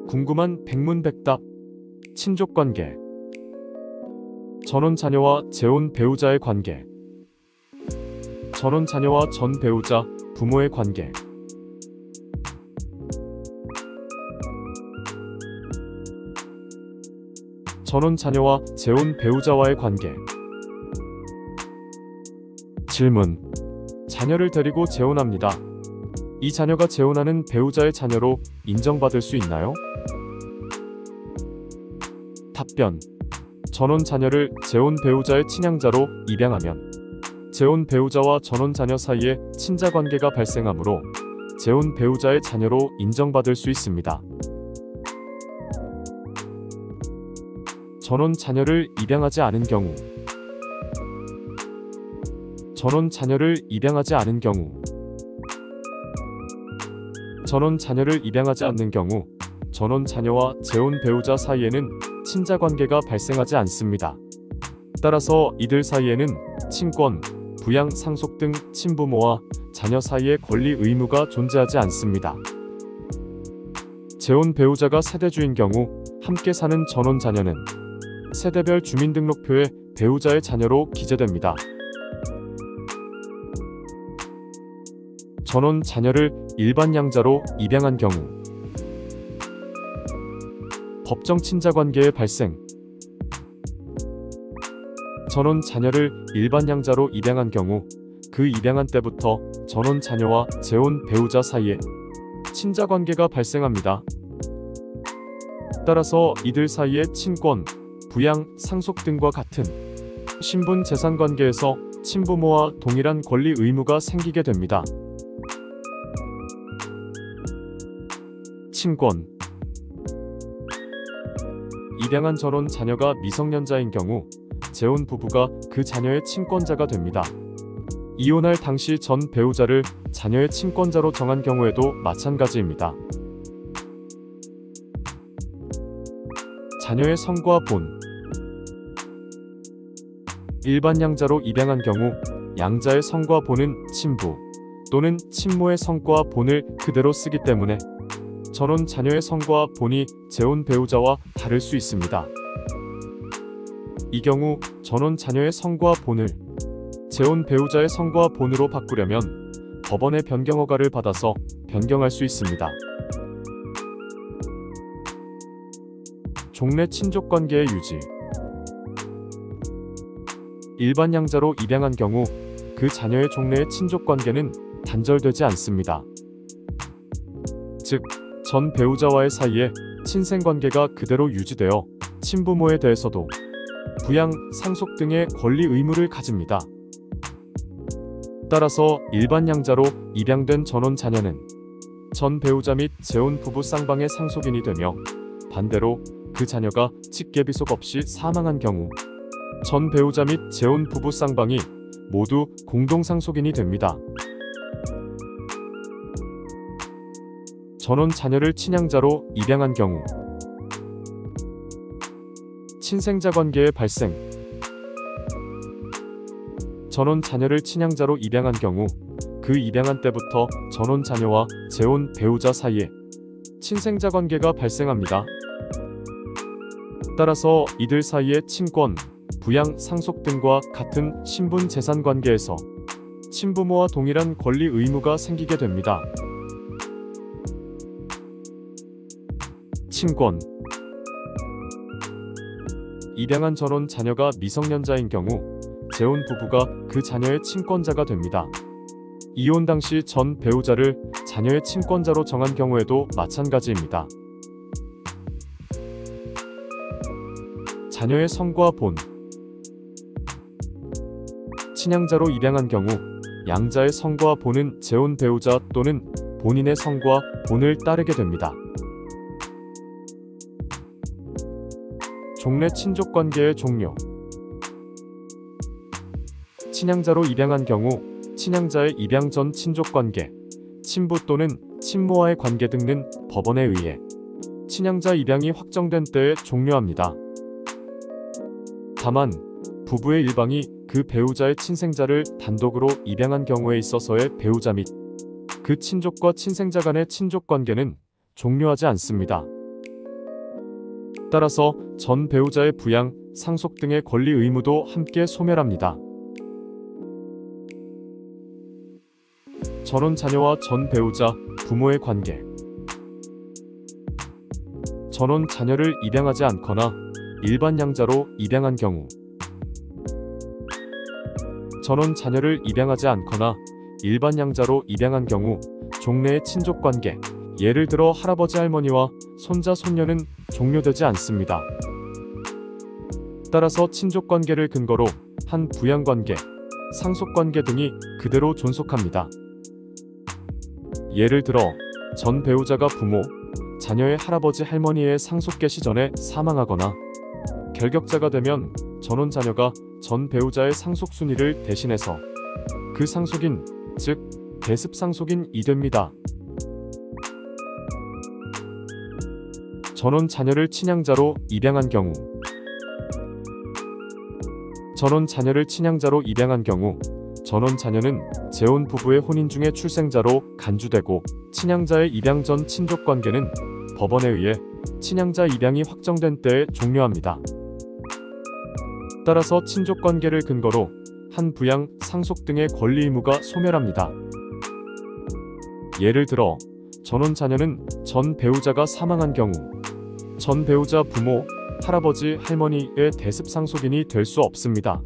궁금한 백문백답. 친족관계. 전혼 자녀와 재혼 배우자의 관계. 전혼 자녀와 전 배우자, 부모의 관계. 전혼 자녀와 재혼 배우자와의 관계. 질문. 자녀를 데리고 재혼합니다. 이 자녀가 재혼하는 배우자의 자녀로 인정받을 수 있나요? 답변. 전혼 자녀를 재혼 배우자의 친양자로 입양하면 재혼 배우자와 전혼 자녀 사이에 친자 관계가 발생하므로 재혼 배우자의 자녀로 인정받을 수 있습니다. 전혼 자녀를 입양하지 않은 경우. 전혼 자녀를 입양하지 않은 경우. 전혼 자녀를 입양하지 않는 경우 전혼 자녀와 재혼 배우자 사이에는 친자 관계가 발생하지 않습니다. 따라서 이들 사이에는 친권, 부양, 상속 등 친부모와 자녀 사이의 권리 의무가 존재하지 않습니다. 재혼 배우자가 세대주인 경우 함께 사는 전혼 자녀는 세대별 주민등록표에 배우자의 자녀로 기재됩니다. 전혼 자녀를 일반 양자로 입양한 경우. 법정 친자 관계의 발생. 전혼 자녀를 일반 양자로 입양한 경우 그 입양한 때부터 전혼 자녀와 재혼 배우자 사이에 친자 관계가 발생합니다. 따라서 이들 사이의 친권, 부양, 상속 등과 같은 신분 재산 관계에서 친부모와 동일한 권리 의무가 생기게 됩니다. 친권. 입양한 전혼 자녀가 미성년자인 경우 재혼 부부가 그 자녀의 친권자가 됩니다. 이혼할 당시 전 배우자를 자녀의 친권자로 정한 경우에도 마찬가지입니다. 자녀의 성과 본. 일반 양자로 입양한 경우 양자의 성과 본은 친부 또는 친모의 성과 본을 그대로 쓰기 때문에 전혼 자녀의 성과 본이 재혼 배우자와 다를 수 있습니다. 이 경우 전혼 자녀의 성과 본을 재혼 배우자의 성과 본으로 바꾸려면 법원의 변경 허가를 받아서 변경할 수 있습니다. 종래 친족 관계의 유지. 일반 양자로 입양한 경우 그 자녀의 종래의 친족 관계는 단절되지 않습니다. 즉, 전 배우자와의 사이에 친생 관계가 그대로 유지되어 친부모에 대해서도 부양, 상속 등의 권리 의무를 가집니다. 따라서 일반 양자로 입양된 전혼 자녀는 전 배우자 및 재혼 부부 쌍방의 상속인이 되며 반대로 그 자녀가 직계비속 없이 사망한 경우 전 배우자 및 재혼 부부 쌍방이 모두 공동 상속인이 됩니다. 전혼 자녀를 친양자로 입양한 경우. 친생자 관계의 발생. 전혼 자녀를 친양자로 입양한 경우 그 입양한 때부터 전혼 자녀와 재혼 배우자 사이에 친생자 관계가 발생합니다. 따라서 이들 사이의 친권, 부양, 상속 등과 같은 신분 재산 관계에서 친부모와 동일한 권리 의무가 생기게 됩니다. 친권. 입양한 전혼 자녀가 미성년자인 경우 재혼 부부가 그 자녀의 친권자가 됩니다. 이혼 당시 전 배우자를 자녀의 친권자로 정한 경우에도 마찬가지입니다. 자녀의 성과 본. 친양자로 입양한 경우 양자의 성과 본은 재혼 배우자 또는 본인의 성과 본을 따르게 됩니다. 종래 친족 관계의 종료. 친양자로 입양한 경우 친양자의 입양 전 친족 관계, 친부 또는 친모와의 관계 등은 법원에 의해 친양자 입양이 확정된 때에 종료합니다. 다만 부부의 일방이 그 배우자의 친생자를 단독으로 입양한 경우에 있어서의 배우자 및 그 친족과 친생자 간의 친족 관계는 종료하지 않습니다. 따라서 전 배우자의 부양, 상속 등의 권리 의무도 함께 소멸합니다. 전혼 자녀와 전 배우자, 부모의 관계. 전혼 자녀를 입양하지 않거나 일반 양자로 입양한 경우. 전혼 자녀를 입양하지 않거나 일반 양자로 입양한 경우 종래의 친족 관계, 예를 들어 할아버지 할머니와 손자 손녀는 종료되지 않습니다. 따라서 친족 관계를 근거로 한 부양 관계, 상속 관계 등이 그대로 존속합니다. 예를 들어 전 배우자가 부모, 자녀의 할아버지 할머니의 상속계 시전에 사망하거나 결격자가 되면 전혼 자녀가 전 배우자의 상속 순위를 대신해서 그 상속인, 즉 대습 상속인이 됩니다. 전혼 자녀를 친양자로 입양한 경우. 전혼 자녀를 친양자로 입양한 경우 전혼 자녀는 재혼 부부의 혼인 중에 출생자로 간주되고 친양자의 입양 전 친족 관계는 법원에 의해 친양자 입양이 확정된 때에 종료합니다. 따라서 친족 관계를 근거로 한 부양, 상속 등의 권리 의무가 소멸합니다. 예를 들어 전혼 자녀는 전 배우자가 사망한 경우 전 배우자 부모, 할아버지, 할머니의 대습 상속인이 될 수 없습니다.